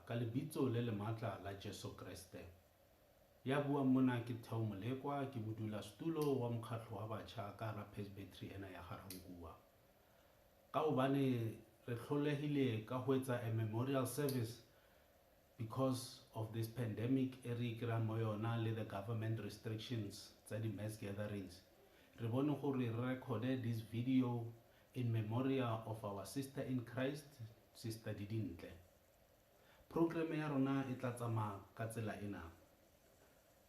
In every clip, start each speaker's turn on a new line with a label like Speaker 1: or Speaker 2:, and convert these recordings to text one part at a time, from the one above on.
Speaker 1: Ka lebitso le le matla la Jesu Kriste. Ya bua mona ke Theo Molekwa ke modula stulo wa mokgatlo wa batjha ka ra Presbytery ena ya Garankuwa. Ka hobane re hlolehile ka ho etsa a memorial service because of this pandemic e re kra mo yona le the government restrictions tsa di mass gatherings. Re bone gore re record this video in memorial of our sister in Christ, Sister Didintle. Program ya rona e tla tsamaya ka tsela ena.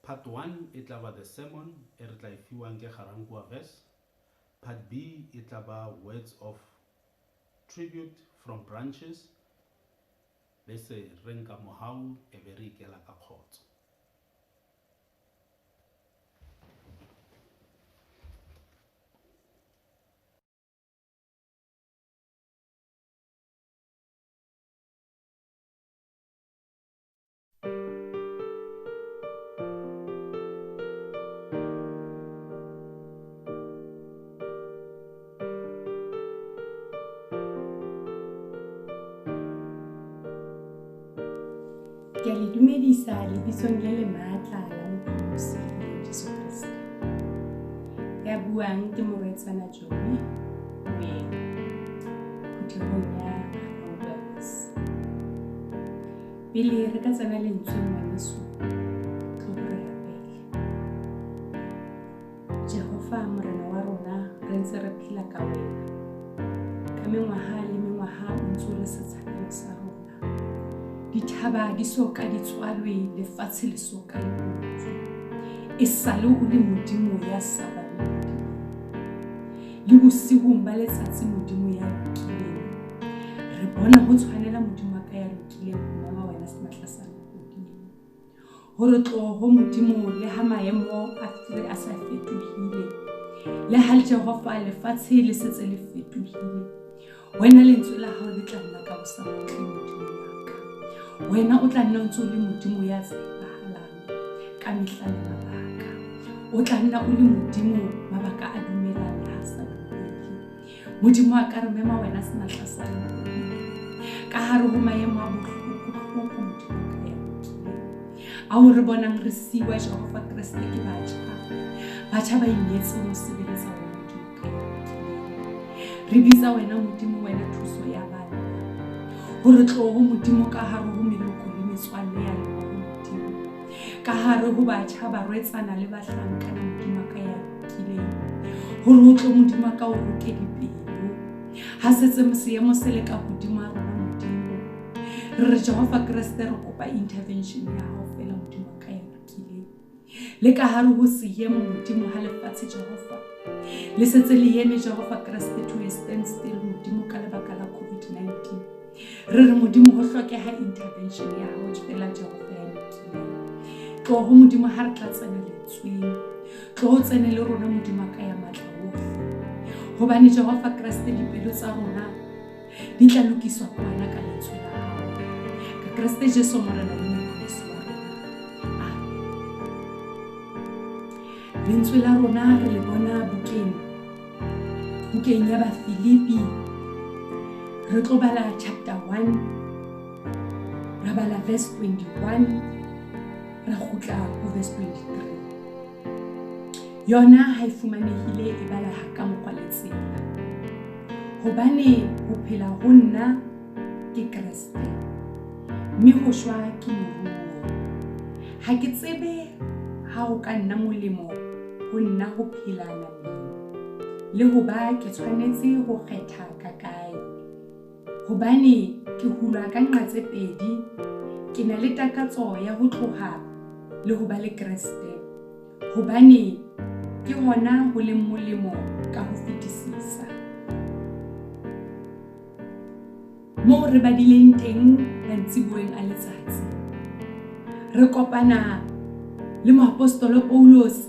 Speaker 1: Part 1 e tla ba the sermon e re tla fiwang ke Garankuwa verse. Part B e tla ba words of tribute from branches. Bese re nka mohau e be re ikela ka khotso.
Speaker 2: Ke le dumedisa lebitsong le le matla la Mopresidente Jesu Kriste. Ya buang ke moretsana Jomi we kutlong ya August. Pele re ka tsena lentswe ngwaneso tlo re rapele. Jehova morena wa rona re ntse re phela ka wena. Ka mengwaha le mengwaha o ntse re setshwanelo sa rona. Dithaba di soka di tswalwe lefatshe le soka le butswe e sale o le modimo ya saballetse le bosigo ba letsatsi modimo ya lokileng re bona ho tshwanela modimo ka ya lokileng mama wena se matlasana godimo hore tloho modimo le ha maemo a fere a sa fetohile le ha Jehova lefatshe le setse le fetohile wena lentswe la hao le tla nna ka bosamotlhe modimo wena o tla nna ntse le modimo ya tsebahalang ka mehla le mabaka o tla nna o le modimo mabaka a dumelang le ha sa dumele modimo a ka re mema wena se na hlasana ka hare ho maemo a bohloko modimo ka ya a o re bonang re siwa Jehova Kriste ke batjha batjha ba inetse ho sebeletsa wena Modimo ka re bitsa wena Modimo wena thuso ya bana hore tlo ho Modimo ka hare ho meloko le metswalle ya Modimo ka hare ho batjha ba rwetsana le bahlankana Modimo ka ya kileng hore o tlo Modimo ka o roke dipelo ha setse seemo se le ka hodimo a rona Modimo re Jehova Kriste re kopa intervention ya hao fela Modimo ka ya kileng le ka hare ho seemo Modimo ha lefatshe Jehova le setse le eme Jehova Kriste to stand still Modimo ka lebaka la COVID-19 re re Modimo ho hlokeha intervention ya hao fela Jehova ya kileng tlo ho Modimo ha re tla tsena letsweng tlo ho tsene le rona Modimo ka ya matla ohle hobane Jehova Kriste dipelo tsa rona di tla lokiswa ka wena ka lentswe la hao ka Kriste Jesu morena le mokgisi wa rona amen lentswe la rona re le bona bukeng ya ba Filipi re tlo bala chapter 1 ra bala verse 21 ra khutla ho verse 23 yona ha ifumanehile e bala ha ka mokwaletsela hobane ho phela ho nna ke Kriste mme ho shwa ke moruo ha ke tsebe ha o ka nna molemo ho nna ho phela nameng le ho ba ke tshwanetse ho kgetha ka kae hobane ke hulwa ka nqa tse pedi ke na le takatso ya ho tloha le ho ba le Kriste hobane ke hona ho le molemo ka ho fetisisa mo re badileng teng mantsibueng a letsatsi re kopana le moapostolo Paulos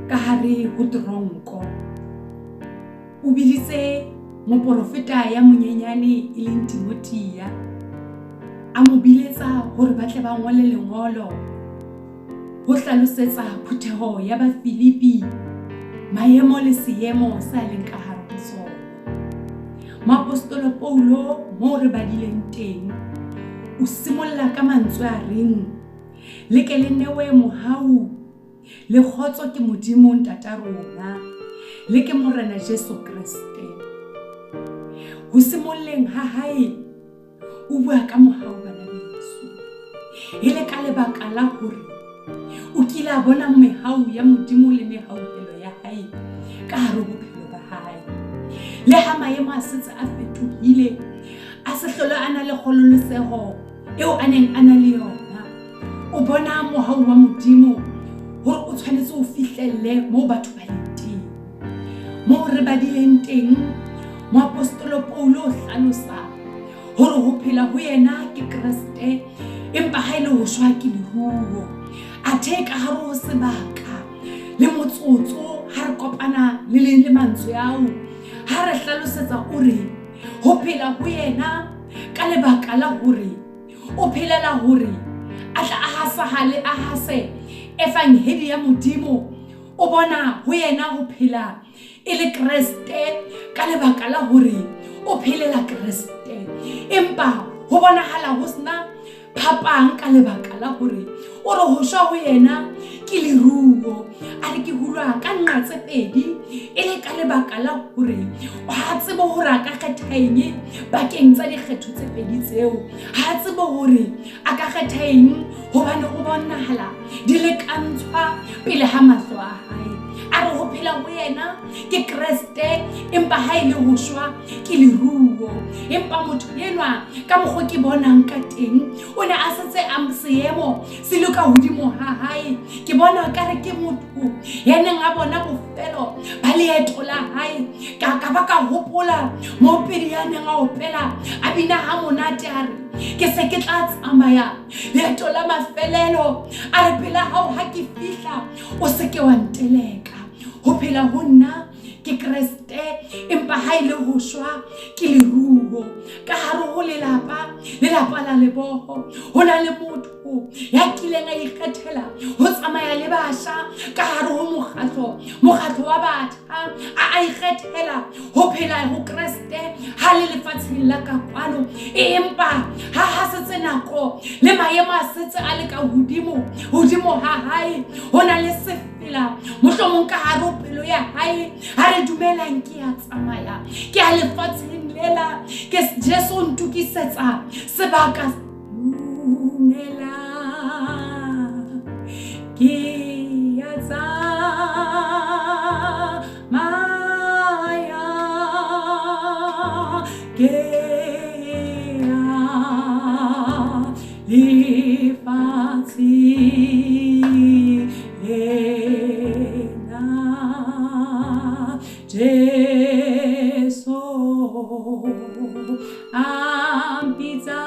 Speaker 2: ka hare ho tronko o biditse moprofeta ya monyenyane e leng Timothea a mo biletsa hore ba tle ba ngole lengolo ho hlalosetsa phutheho ya ba Filipi maemo le seemo sa leng ka hare ho sona moapostolo Paulo mo re badileng teng o simolla ka mantswe a reng le ke le newe mohau le khotso ke Modimo ntata rona le ke morena Jesu Kriste ho simolleng ha hae o bua ka mohau bana beso ile ka lebaka la hore o kila bona mehau ya Modimo le mehauhelo ya hae ka hare ho bophelo ba hae le ha maemo a setse a fetohile a se hlolo ana le kgololoseho eo a neng ana le yona o bona mohau wa Modimo hore o tshwanetse o fihlelle mo batho ba leng teng mo re badileng teng moapostolo Paulo o hlalosa hore ho phela ho yena ke Kriste empa ha ile ho shwa ke leruo a theka hare ho sebaka le motsotso ha re kopana le mantswe ao ha re hlalosetsa ore ho phela ho yena ka lebaka la hore o phelela hore a tla a hasahale a hase evangeli ya Modimo o bona ho yena ho phela ele Kriste ka lebaka la hore o phelela Kriste empa ho bonahala ho sna phapang ka lebaka la hore o re ho shwa ho yena ke leruo a re ke hulwa ka nqa tse pedi ele ka lebaka la hore ha tsebe hore a ka kgetha eng bakeng tsa dikgetho tse pedi tseo ha tsebe hore a ka kgetha eng hobane o bonahala di le kantshwa pele ha mahlo a hae a re ho phela ho yena ke Kriste empa ha ile ho shwa ke leruo empa motho yenwa ka mokgo ke bonang ka teng o ne a setse a seemo se le ka hodimo ha hae ke bona ka re ke motho ya neng a bona bofelo ba leeto la hae ka ba ka hopola mo pedi ya neng a opela a bina ha monate a re ke se ke tla tsamaya leeto la mafelelo a re pela hao ha ke fihla o se ke wa nteleka ho phela ho nna ke Kriste empa ha ile ho shwa ke leruo ka hare ho lelapa la Leboho hona le motho ya kileng a ikgethela ho tsamaya le basha ka hare ho mokgatlo wa batjha a a ikgethela ho phela ho Kriste ha le lefatsheng la ka kwano empa ha setse nako le maemo a setse a le ka hodimo ha hae hona le sefela mohlomong ka hare ho pelo ya hae ha re dumelang ke ya tsamaya ke a lefatsheng lela ke Jesu ntukisetsa sebaka dumela ke ya tsamaya ke ya lefatsheng lena Jesu ampitsa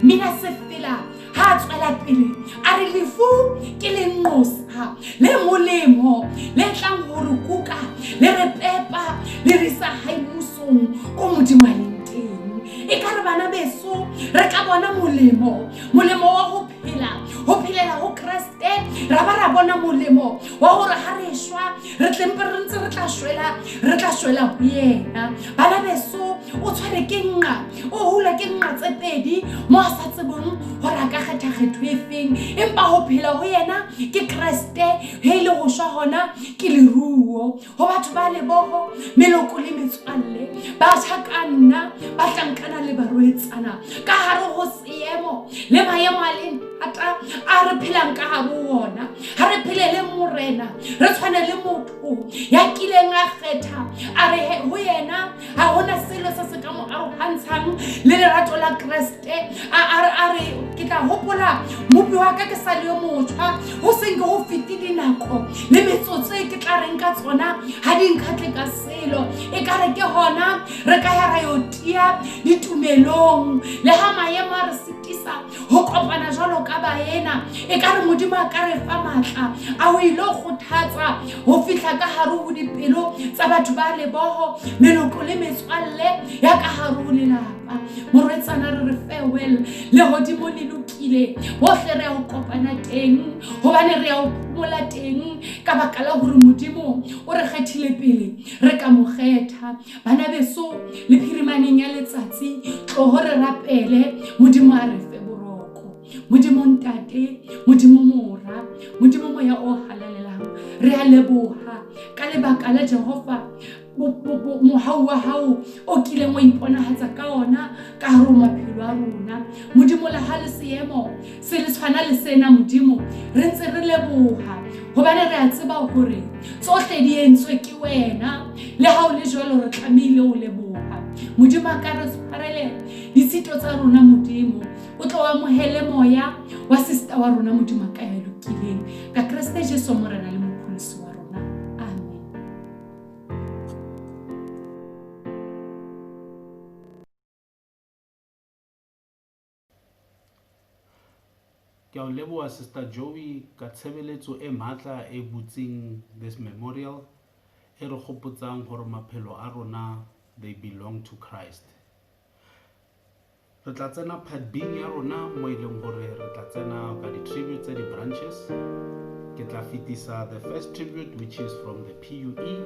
Speaker 2: mina sefela ha tswela pele a re lefu ke le nqosa le molemo le tlang ho re kuka le re pepa le re sa haimusong ko modimo a leng teng e ka re bana beso re ka bona molemo wa ho phelela ho Kriste ra ba ra bona molemo wa hore ha re shwa re tlempe re ntse re tla shwela ho yena bana beso o tshware ke nqa o hula ke nqa tse pedi mo a sa tsebong hore a ka kgetha kgetho e feng empa ho phela ho yena ke Kriste he le ho shwa hona ke leruo ho batho ba Leboho meloko le metswalle ba tshakana ba tlankana le barwetsana ka hare ho seemo le maemo a leng ata a re phelang ka hare wona ha re phelele morena re tshwane le motho ya kileng a kgetha a re ho yena ha hona selo se se ka mo arohantshang le lerato la Kriste a re ke tla hopola mopi wa ka ke sa le motjha ho senke ho fitile nako le metsotso e ke tla reng ka tsona ha di nkhatle ka selo e ka re ke hona re ka ya ra yo tia ditumelong le ha maemo a re sitisa ho kopana jwalo ka baena e ka re modimo a ka re fa matla a ho ilo kgothatsa ho fihla ka hare ho dipelo tsa batho ba Leboho meloko le metswalle ya ka hare ho lelapa morwetsana re farewell le hodimo le lokile hohle re ho kopana teng hobane re ho phomola teng ka baka la hore modimo o re kgethile pele re ka mo kgetha bana beso le phirimaneng ya letsatsi tlo hore rapele modimo a re fe boroko modimo ntate modimo mora modimo moya o halalelang re a leboha ka lebaka la Jehova mohau wa hao o kileng wa iponahatsa ka ona ka hare ho maphelo a rona modimo le ha le seemo se le tshwana le sena modimo re ntse re leboha hobane re a tseba hore tsohle di entswe ke wena le ha o le jwalo re tlamehile o leboha modimo a ka re tshwarele ditshito tsa rona modimo o tlo amohele moya wa sister wa rona modimo ka ya lokileng ka Kriste Jesu morena le mopholisi wa rona amen.
Speaker 1: Ke a o leboha Sister Joey ka tshebeletso e matla e butseng this memorial e re gopotsang hore maphelo a rona they belong to Christ. Re tla tsena part B ya rona mo e leng hore re tla tsena ka di-tribute tse di-branches. Ke tla fitisa the first tribute which is from the PUE.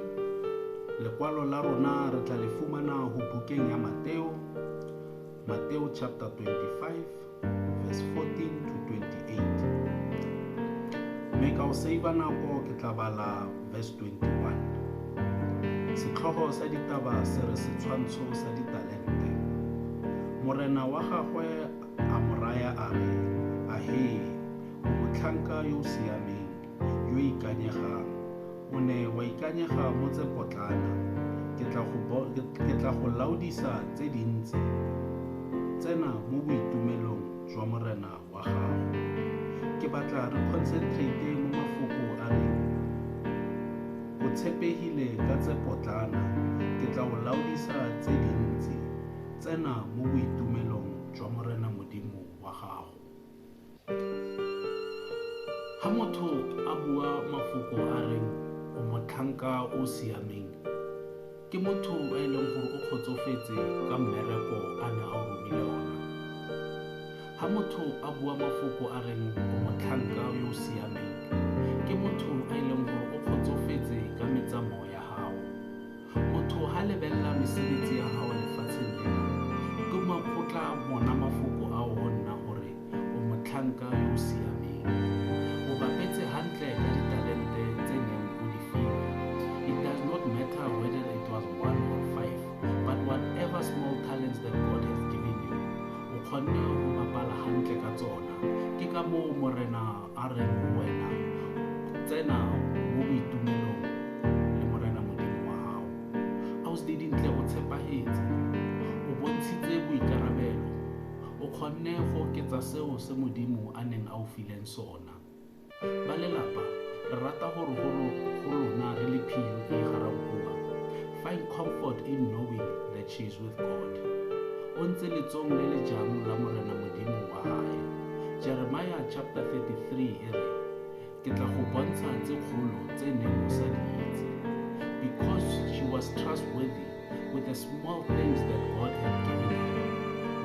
Speaker 1: Lekwalo la rona re tla le fumana ho bukeng ya Mateo chapter 25 verse 14 to 28. Mme ka o save nako ke tla bala verse 21. Setlhogo sa ditaba se re setshwantsho sa ditalente. Morena wa gagwe a moraya a re ahe o motlhanka yo o siameng yo ikanyegang o ne wa ikanyega mo tse potlana ke tla go laodisa tse dintsi tsena mo boitumelong jwa morena wa gago. Ke batla re concentrate mo mafoko a re o tshepegile ka tse potlana ke tla go laodisa tse dintsi tsena mo boitumelong jwa morena modimo wa gago. mafoko a reng o motlhanka o siameng ke motho a e leng gore o kgotsofetse ka mmereko a ne a o romile ona. Ha motho a bua mafoko a reng o motlhanka yo o siameng ke motho a e leng gore o kgotsofetse ka metsamao ya hao. Motho ha lebella mesebetsi ya hao lefatsheng lena ke makgotla bona mafoko a o nna gore o motlhanka yo o siameng. O bapetse hantle ka ditalente tse neng o di filwe. It does not matter whether it was 1 or 5, but whatever small talents that God has given you, o kgonne ho bapala hantle ka tsona. Ke ka moo morena a reng ho wena tsena mo boitumelong le morena modimo wa hao. Ausi Didintle o tshepahetse, o bontshitse boikarabelo, o kgonne go oketsa seo se modimo a neng a o fileng sona. Ba lelapa re rata gore go lona re le philo e Garankuwa. Find comfort in knowing that she is with God. O ntse letsong le le jang la morena modimo wa hae. Jeremiah chapter 33 e re, ke tla go bontsha tse kgolo tse neng o sa di itse. Because she was trustworthy with the small things that God had given her,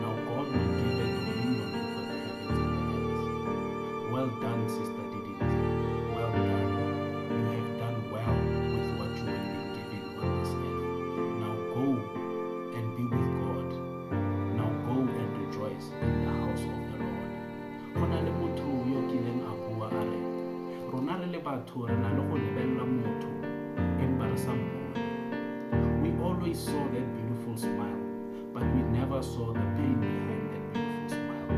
Speaker 1: now God will give her dominion over the heavens and the earth. Well done, Sister Didintle. Well done. You have done well with what you have been given on this earth. Now go and be with God. Now go and rejoice in the house of the Lord. Hona le motho yo kileng a bua a re, rona re le batho re na le go lebella motho empa re sa mmone. We always saw that beautiful smile, but we never saw the pain behind that beautiful smile.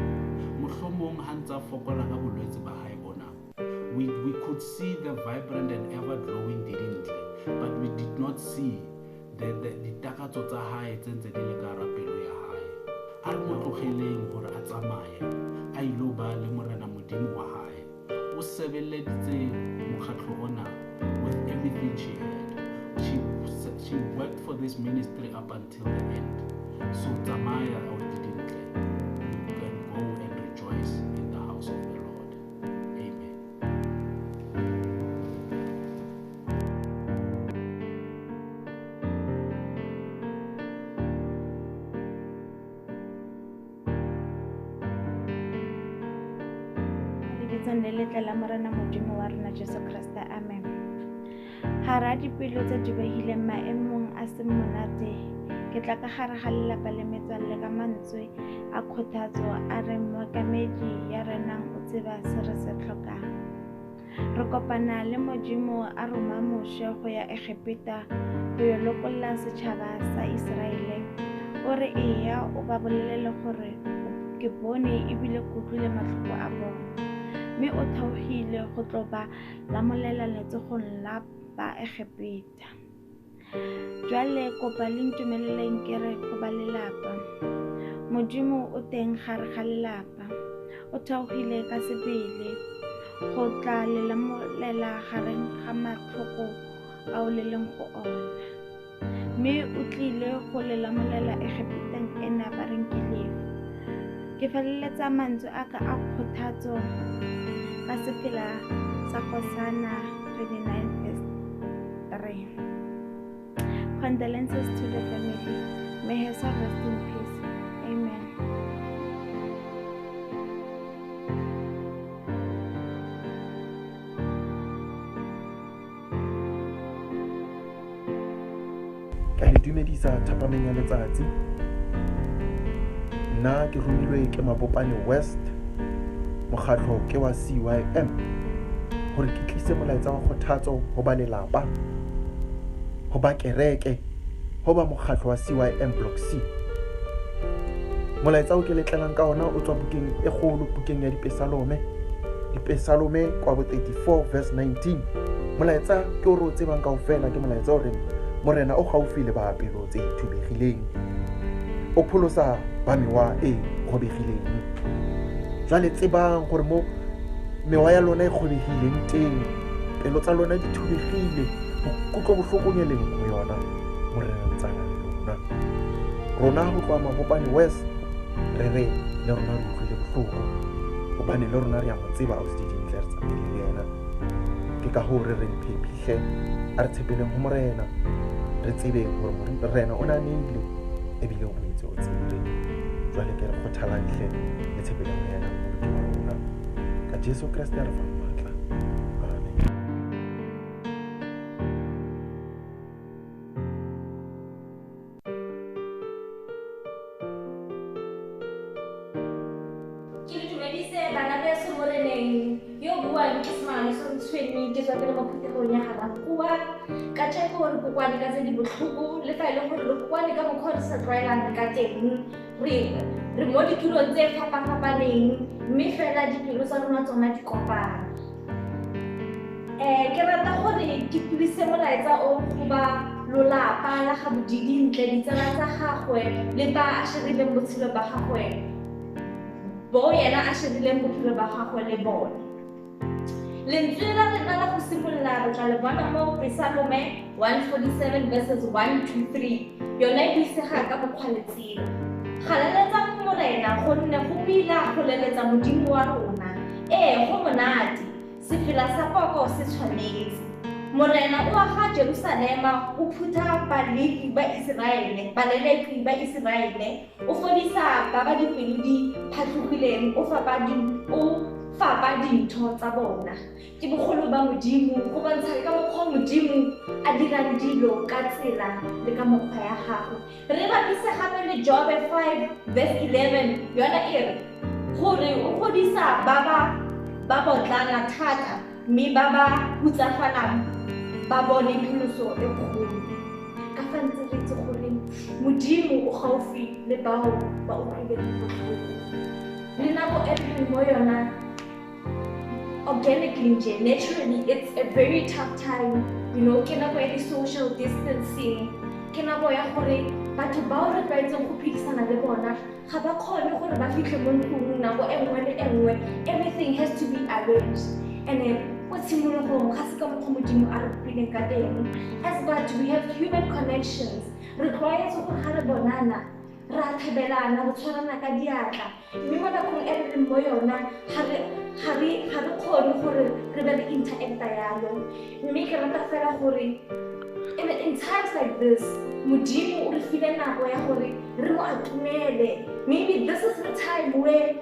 Speaker 1: Mohlomong ha ntsa fokola ka bolwetse ba hae bona, we could see the vibrant and ever glowing Didintle, but we did not see the takatso tsa hae tse ntse di le ka hara pelo ya hae. A re mo tlogeleng gore a tsamaye a ilo ba le morena modimo wa hae. O sebeleditse mokgatlo ona with everything she had. She worked for this ministry up until the end. So tsamaya Ausi Didintle, you can go and rejoice in the house of the Lord. Amen.
Speaker 3: Lebitsong le letle la morena modimo wa rona Jesu Kriste, amen. Hara dipelo tse di behileng maemong a seng monate, ke tla ka gare ga lelapa le metswalle ka mantswe a kgothatso a re mokamedi ya renang o tseba se re se tlhokang. Re kopana le modimo a roma moshe go ya Egepeta go yo lokolla setšhaba sa Iseraele. O re eya o ba bolelele gore ke bone ebile ke utlwile matlhoko a bona, mme o thaogile go tlo ba lamolela letsogong la ba Egepeta. Jwale kopa le ntumeleleng ke re go ba lelapa. Modimo o teng gare ga lelapa, o thaogile ka sebele go tla le lamolela gareng ga matlhoko ao le leng go ona, mme o tlile go le lamolela Egepeteng ena ba reng ke lefu. Ke feleletsa mantswe a ka a kgothatso ka sefela sa Hosana 29 verse 3. Condolences to the family. May her soul rest in peace. Amen.
Speaker 4: Ka le dumedisa thapameng ya letsatsi. Nna ke romilwe ke Mabopane West, mokgatlo ke wa CYM, gore ke tlise molaetsa wa kgothatso ho ba lelapa, ho ba kereke, ho ba mokgatlo wa CYM Block C. Molaetsa o ke letlelang ka ona o tswa bukeng e kgolo, bukeng ya Dipesalome kwa bo 34 verse 19. Molaetsa ke o re o tsebang kaofela, ke molaetsa o reng morena o gaufi le baapelo tse thubegileng, o pholosa ba mewa e kgobegileng. Jwale tsebang gore mo mewa ya lona e kgobegileng teng, pelo tsa lona di thubegile, kutlo bohlokonyeleng go yona morena ntsana le lona. Rona go tloa Mabopane West re re le rona re utlwile bohloko, gobane le rona re a mo tseba Ausi Didintle re tsamaile le yena. ke ka hoo re reng phephihle a re tshepeleng ho morena re tsebeng hore morena o nanile ebile o boetse o tsebile jwale ke re kgothalang hle le tshepeleng ho yena modimo wa rona ka Jesu Kriste re fang matla. Amen.
Speaker 5: Ke le dumedise bana beso moreneng yo buang ke semane se ntshweni ke tswa ke le mo phuthegong ya Garakua ka tjeko hore kokwane ka tse di botlhoko le fa e le gore re kokwane ka mokgwa re sa tlwaelang ka teng re mo ditulong tse fapafapaneng mme fela dipelo tsa rona tsona di kopana. Ke rata gore ke pulise molaetsa o go ba lolapa la ga Didintle, ditsala tsa gagwe le ba a sherileng botshelo ba gagwe bo yena a sherileng bophelo ba gagwe le bone. Lentswe la rena la go simolola re tla le bona mo Psalme 147 verses 1-3 yona e buisega ka mokgwa letsela. Galeletsa morena gonne go pila go leletsa modimo wa rona. Go monate sefela sa poko se tshwanetse. Morena o aga Jerusalema o phutha baleki ba Israele, baleleki ba Israele, o fodisa ba ba dipelo di phatlhogileng, o fapa dintho tsa bona. Ke bogolo ba modimo go bontsha ka mokgwa modimo a dirang dilo ka tsela le ka mokgwa ya gagwe. Re bapise gape le Job 5 verse 11 yona e re gore o godisa ba botlana thata mme ba ba hutsafalang ba bone pholoso e kgolo. Ka fa ntse re itse gore modimo o gaufi le bao ba utlwileng botlhoko. Le nako e re leng mo yona organically, naturally, it's a very tough time. You know, ke nako ya social distancing, ke nako ya gore batho bao re tlwaetseng go phedisana le bona ga ba kgone gore ba fitlhe mo ntlong nako e nngwe le e nngwe. Everything has to be arranged. And then ko tshimologong ga se ka mokgwa modimo a re bopileng ka teng. As but we have human connections. Re tlwaetse gore ga re bonana ra thebelana re tshwarana ka diatla mme mo nakong e re leng mo yona ga re kgone gore re be le interacta yalo. Mme ke rata fela gore in times like this modimo o re file nako ya gore re mo atumele. Maybe this is the time where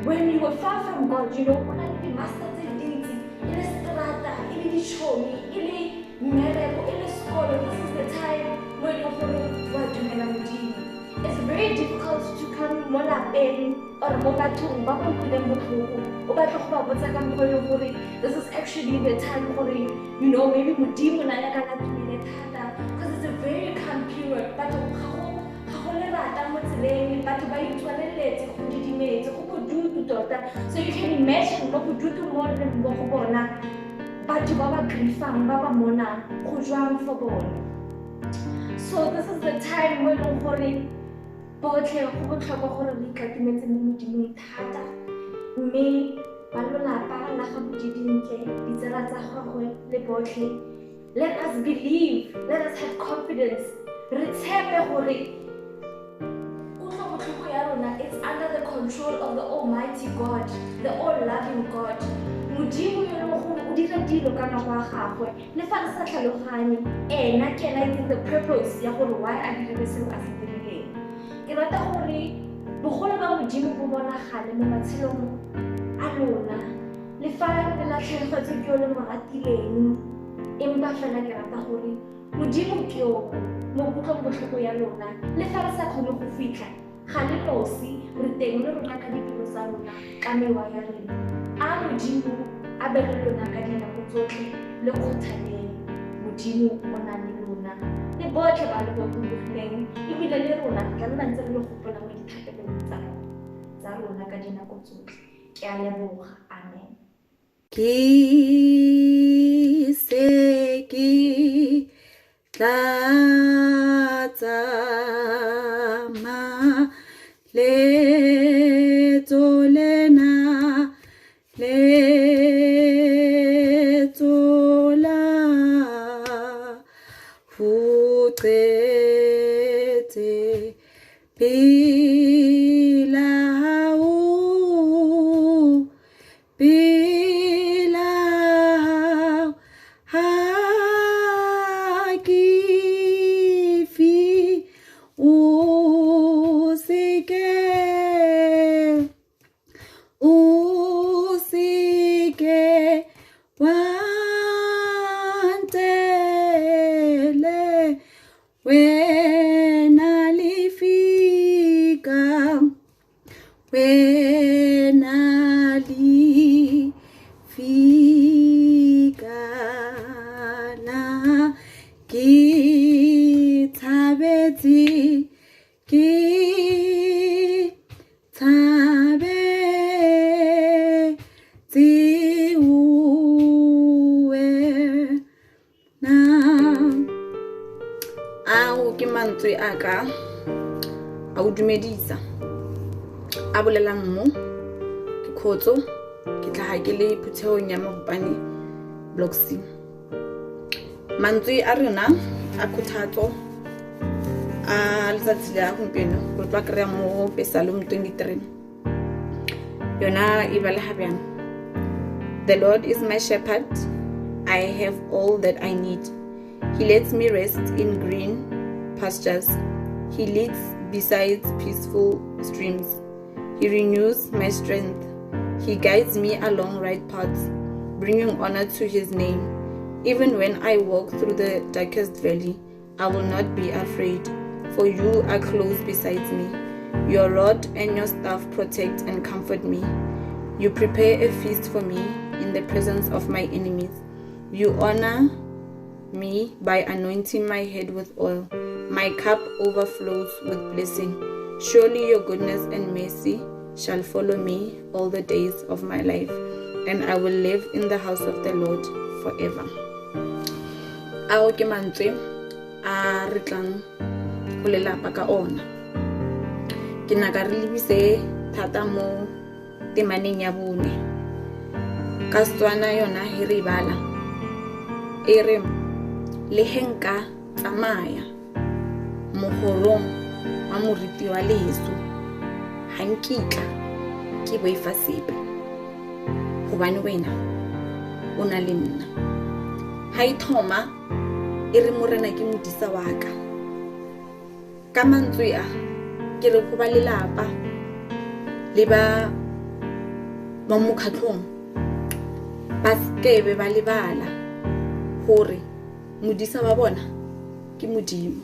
Speaker 5: when you were far from God, you know, o na le di-master tse dintsi e le strata e le ditšhomi e le mmereko e le sekolo. This is the time where e leng gore wa dumela modimo. It's very difficult to come mo lapeng or mo bathong ba go utlwileng botlhoko o batla go ba botsa ka mokgwa e leng gore this is actually the time gore you know maybe modimo na ya kana tumile thata because it's a very calm period. Batho ga go lerata mo tseleng, batho ba itswaleletse go didimetse go bodutu tota. So you can imagine mo bodutu mo le mo go bona batho ba ba griefang ba ba monang go jwang for bona. So this is the time when gore botlhe go botlhokwa gore re ikatumetse mo modimong thata. Mme ba lelapa la ga Didintle, ditsala tsa gagwe le botlhe, let us believe, let us have confidence. Re tshepe gore kutlo botlhoko ya rona it's under the control of the Almighty God, the all-loving God. Modimo yo leng gore o dira dilo ka nako ya gagwe le fa re sa tlhaloganye ena ke ena it's the purpose ya gore why a dirile seo a se dirileng. Ke rata gore bogolo ba modimo bo bonagale mo matshelong a lona le fa le latlhegetswe ke yo le mo ratileng. Empa fela ke rata gore modimo ke yo mo kutlong botlhoko ya lona le fa re sa kgone go fitlha ga le nosi re teng le rona ka dipelo tsa rona ka mewa ya rena. A modimo a be le lona ka dinako tsotlhe le kgothaleng. Modimo o na le lona le botlhe ba le botlhokileng ebile le rona tla nna ntse re le gopola mo dithapelong tsa rona ka dinako tsotlhe. Ke a leboga. Amen.
Speaker 6: Ke se ke tla tsamaya leeto lena leeto la ho qete pela hao
Speaker 7: mantswe a ka a o dumedisa a bolelang mo ke khotso ke tla ke le phutheong ya mabopane block C. Mantswe a rena a khuthatso a letsatsi la gompieno go tla kry mo Psalm 23 yona e ba le habjang. The Lord is my shepherd, I have all that I need. He lets me rest in green pastures. He leads beside peaceful streams. He renews my strength. He guides me along right paths, bringing honor to his name. Even when I walk through the darkest valley, I will not be afraid, for you are close beside me. Your rod and your staff protect and comfort me. You prepare a feast for me in the presence of my enemies. You honor me by anointing my head with oil. My cup overflows with blessing. Surely your goodness and mercy shall follow me all the days of my life, and I will live in the house of the Lord forever. Ao ke mantswe a re tlang go lelapa ka ona. Ke naka re lebise thata mo temaneng ya bone. Ka Setswana yona he re bala e re le henka tsamaya mogorong wa moriti wa leso hankitla ke boifa sepe gobane wena o na le nna. Ha ithoma e re morena ke modisa wa ka mantswe a ke re go ba lelapa le ba mokhatlong ba skebe ba lebala gore modisa wa bona ke modimo,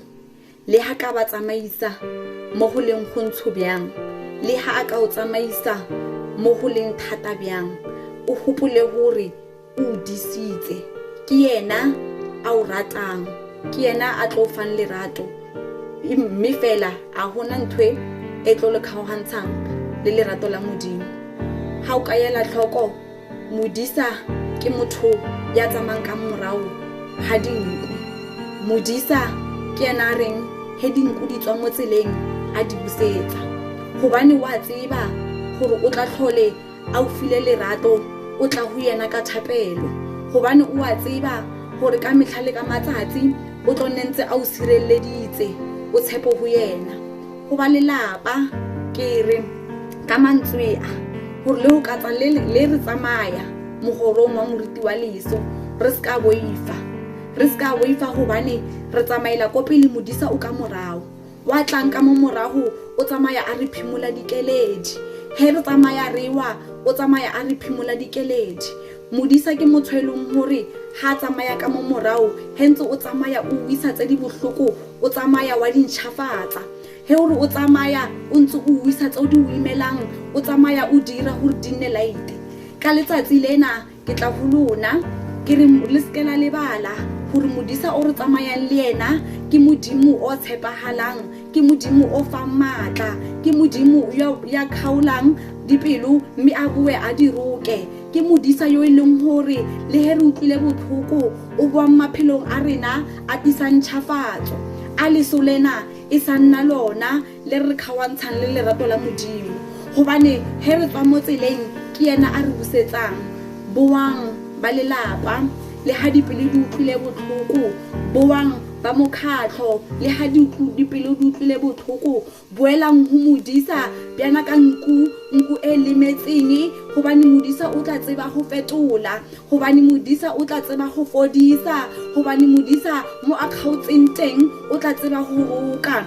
Speaker 7: le ha ka ba tsamaisa mo go leng go ntsho byang, le ha aka o tsamaisa mo go leng thata byang, o hopole gore o disitse ke yena a o ratang, ke yena a tlo fang lerato, mme fela a hona ntwe e tlo le khaogantshang le lerato la modimo. Ha o ka yela tlhoko modisa ke motho ya tsamang ka morao ha dinku. Modisa ke yena reng he dinku di tswa mo tseleng a di busetsa, gobane wa tseba gore o tla tlhole a o file lerato, o tla ho yena ka thapelo, gobane o a tseba gore ka metlhale ka matsatsi o tlo nentse a o sireleditse, o tshepo ho yena. Go ba lelapa ke re ka mantswe a gore le o ka tsa le re tsamaya mogorong wa moriti wa leso re ska boifa gobane re tsamaela ko pele modisa o ka morao, wa tlang ka mo morago o tsamaya a re phimola dikeledi, he re tsamaya rewa o tsamaya a re phimola dikeledi. Modisa ke motswelong hore ha tsamaya ka mo morao hentse o tsamaya o wisa tse di bohloko, o tsamaya wa dintshafatsa, he hore o tsamaya o ntse o wisa tse di wimelang, o tsamaya o dira hore dinne light. Ka letsatsi lena ke tla ho lona ke re le skela lebala hore modisa o re tsamayang le yena ke modimo o tshepahalang, ke modimo o fang matla, ke modimo ya khaulang dipelo mme a bue a di roke, ke modisa yo e leng hore le he re utlwile botlhoko o bua maphelong a rena a tisang tshafatso a leso lena e sa nna lona le re khawantshang le lerato la modimo, gobane he re tswa mo tseleng ke yena a re busetsang. Boang ba lelapa le ha dipelo di utlwile botlhoko, boang ba mokhatlo le ha dipelo di utlwile botlhoko, boelang ho modisa bjana ka nku e lemetseng, gobane modisa o tla tseba ho fetola, gobane modisa o tla tseba ho fodisa, gobane modisa mo a kgautseng teng o tla tseba ho roka.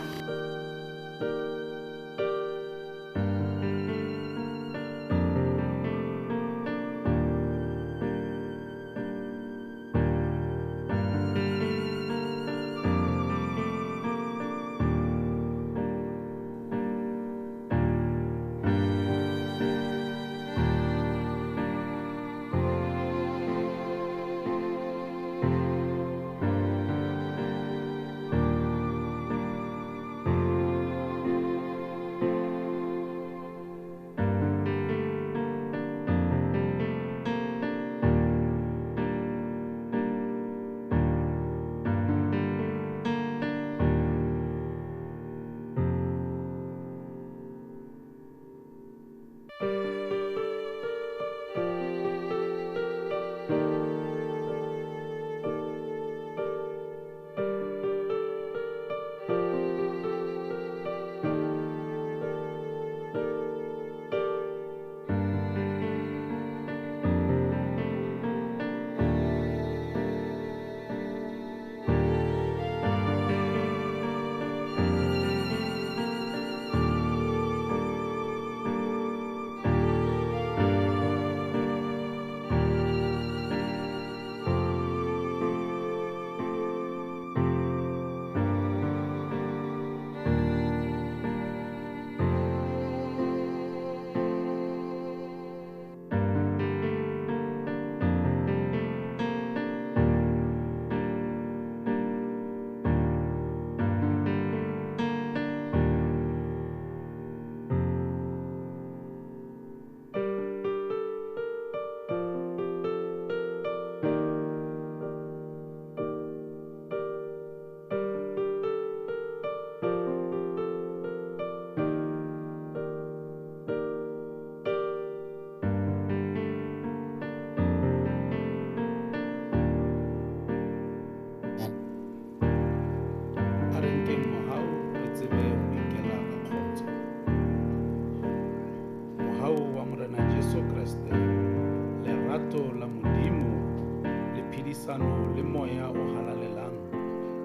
Speaker 1: kgaisano le moya o halalelang,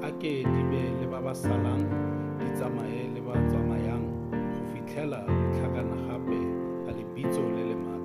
Speaker 1: a ke di be le ba ba salang, di tsamaye le ba tsamayang, go fitlhela tlhakana gape ka lebitso le le matla.